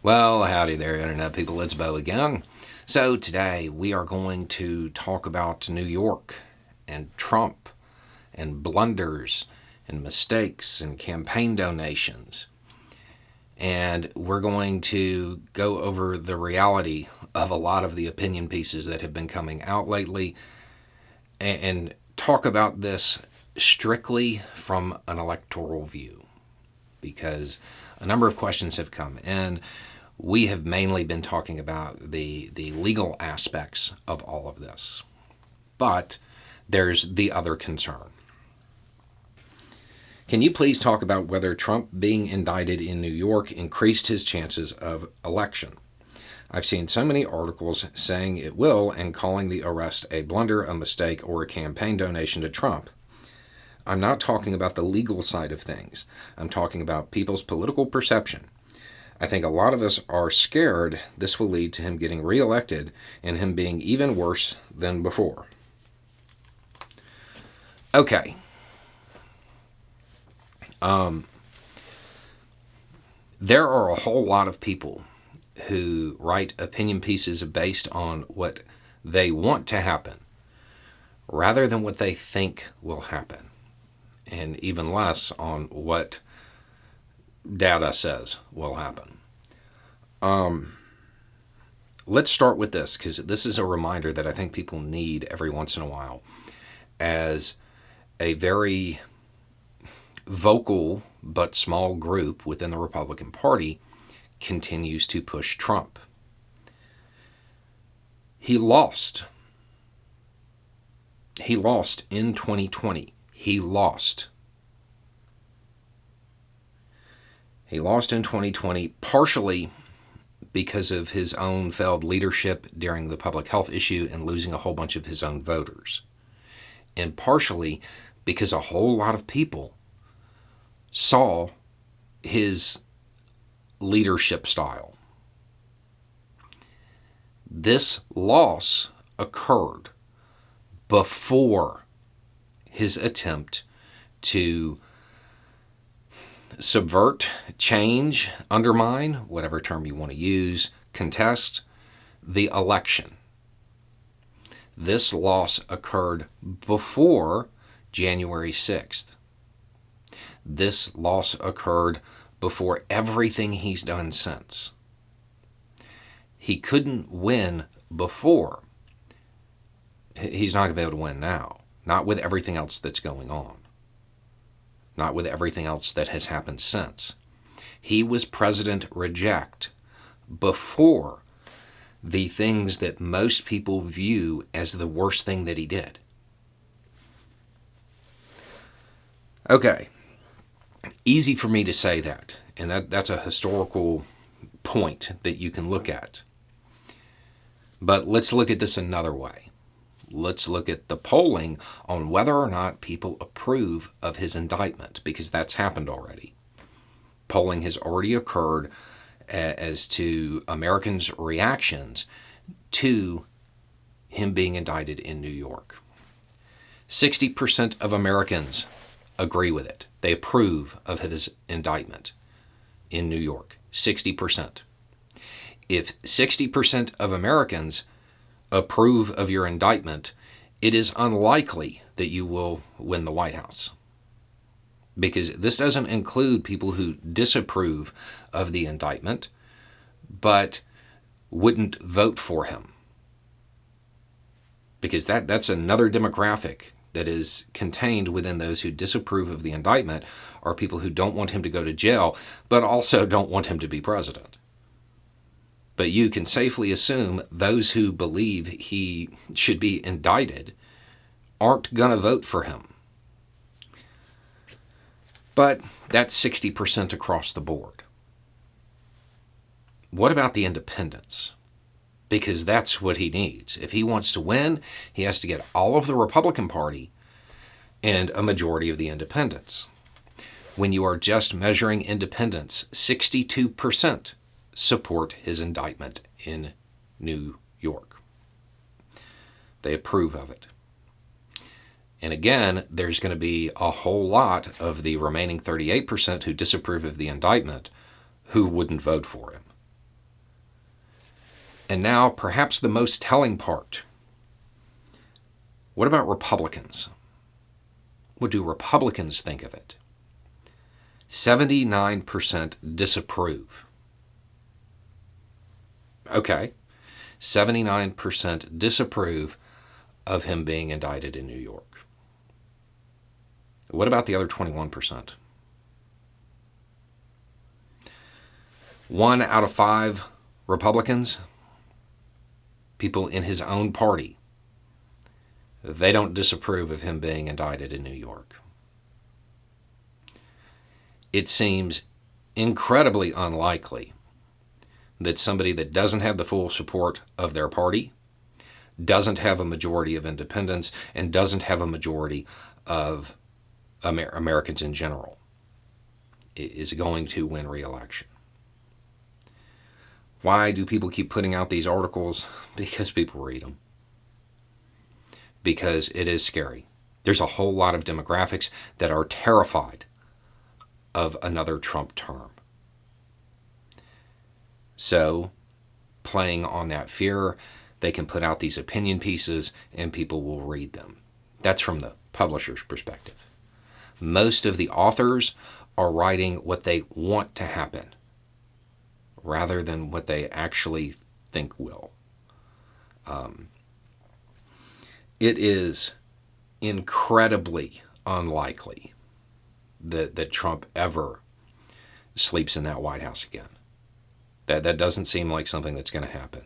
Well, howdy there, Internet people. It's Bo again. So, today we are going to talk about New York and Trump and blunders and mistakes and campaign donations. And we're going to go over the reality of a lot of the opinion pieces that have been coming out lately and talk about this strictly from an electoral view, because a number of questions have come in. We have mainly been talking about the legal aspects of all of this. But there's the other concern. Can you please talk about whether Trump being indicted in New York increased his chances of election? I've seen so many articles saying it will and calling the arrest a blunder, a mistake, or a campaign donation to Trump. I'm not talking about the legal side of things. I'm talking about people's political perception. I think a lot of us are scared this will lead to him getting reelected and him being even worse than before. Okay. There are a whole lot of people who write opinion pieces based on what they want to happen rather than what they think will happen, and even less on what data says will happen. Let's start with this, because this is a reminder that I think people need every once in a while, as a very vocal but small group within the Republican Party continues to push Trump. He lost. He lost in 2020. He lost. He lost in 2020 partially because of his own failed leadership during the public health issue and losing a whole bunch of his own voters. And partially because a whole lot of people saw his leadership style. This loss occurred before his attempt to subvert, change, undermine, whatever term you want to use, contest the election. This loss occurred before January 6th. This loss occurred before everything he's done since. He couldn't win before. He's not going to be able to win now. Not with everything else that's going on. Not with everything else that has happened since. He was president-reject before the things that most people view as the worst thing that he did. Okay. Easy for me to say that, and that's a historical point that you can look at. But let's look at this another way. Let's look at the polling on whether or not people approve of his indictment, because that's happened already. Polling has already occurred as to Americans' reactions to him being indicted in New York. 60% of Americans agree with it. They approve of his indictment in New York. 60%. If 60% of Americans approve of your indictment, it is unlikely that you will win the White House. Because this doesn't include people who disapprove of the indictment, but wouldn't vote for him. Because that's another demographic that is contained within those who disapprove of the indictment, are people who don't want him to go to jail, but also don't want him to be president. But you can safely assume those who believe he should be indicted aren't going to vote for him. But that's 60% across the board. What about the independents? Because that's what he needs. If he wants to win, he has to get all of the Republican Party and a majority of the independents. When you are just measuring independents, 62% support his indictment in New York. They approve of it. And again, there's going to be a whole lot of the remaining 38% who disapprove of the indictment who wouldn't vote for him. And now, perhaps the most telling part. What about Republicans? What do Republicans think of it? 79% disapprove. Okay, 79% disapprove of him being indicted in New York. What about the other 21%? 1 out of 5 Republicans, people in his own party, they don't disapprove of him being indicted in New York. It seems incredibly unlikely that somebody that doesn't have the full support of their party, doesn't have a majority of independents, and doesn't have a majority of Americans in general is going to win re-election. Why do people keep putting out these articles? Because people read them. Because it is scary. There's a whole lot of demographics that are terrified of another Trump term. So, playing on that fear, they can put out these opinion pieces and people will read them. That's from the publisher's perspective. Most of the authors are writing what they want to happen rather than what they actually think will. It is incredibly unlikely that Trump ever sleeps in that White House again. That doesn't seem like something that's going to happen.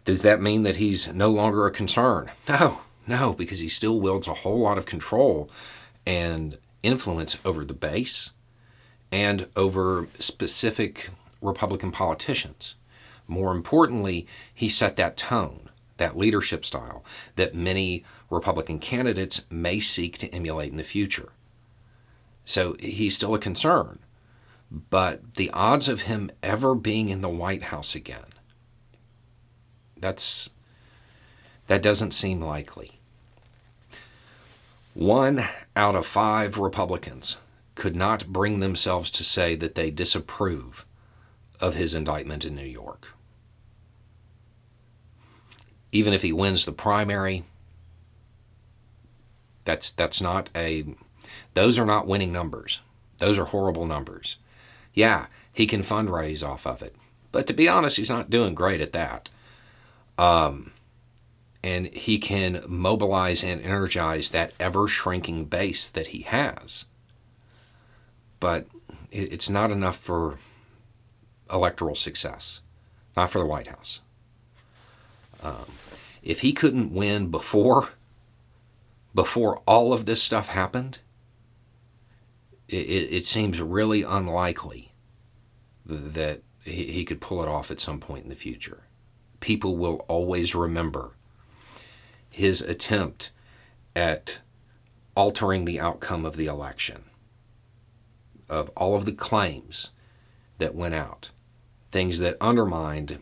Does that mean that he's no longer a concern? No, because he still wields a whole lot of control and influence over the base and over specific Republican politicians. More importantly, he set that tone, that leadership style that many Republican candidates may seek to emulate in the future. So he's still a concern, but the odds of him ever being in the White House again, that doesn't seem likely. 1 out of 5 Republicans could not bring themselves to say that they disapprove of his indictment in New York. Even if he wins the primary, those are not winning numbers. Those are horrible numbers. Yeah, he can fundraise off of it, but to be honest, he's not doing great at that. And he can mobilize and energize that ever-shrinking base that he has. But it's not enough for electoral success, not for the White House. If he couldn't win before all of this stuff happened, it seems really unlikely that he could pull it off at some point in the future. People will always remember his attempt at altering the outcome of the election, of all of the claims that went out, things that undermined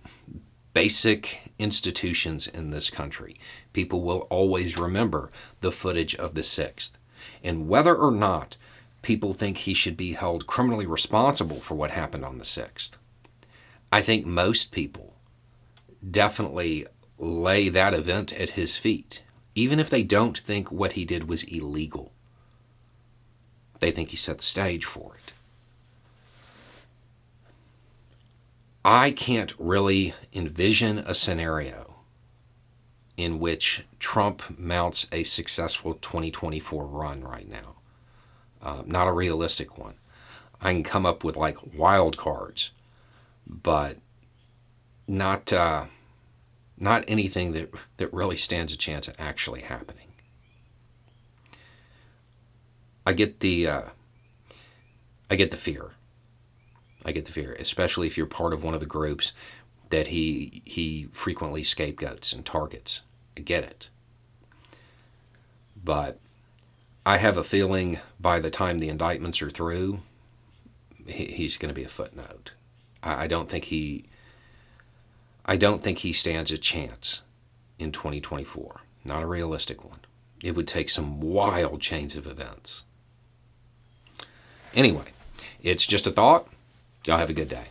basic institutions in this country. People will always remember the footage of the 6th. And whether or not people think he should be held criminally responsible for what happened on the 6th, I think most people definitely lay that event at his feet, even if they don't think what he did was illegal. They think he set the stage for it. I can't really envision a scenario in which Trump mounts a successful 2024 run right now. Not a realistic one. I can come up with like wild cards, but not anything that really stands a chance of actually happening. I get the fear. I get the fear, especially if you're part of one of the groups that he frequently scapegoats and targets. I get it. But I have a feeling by the time the indictments are through, he's going to be a footnote. I don't think he stands a chance in 2024. Not a realistic one. It would take some wild chains of events. Anyway, it's just a thought. Y'all have a good day.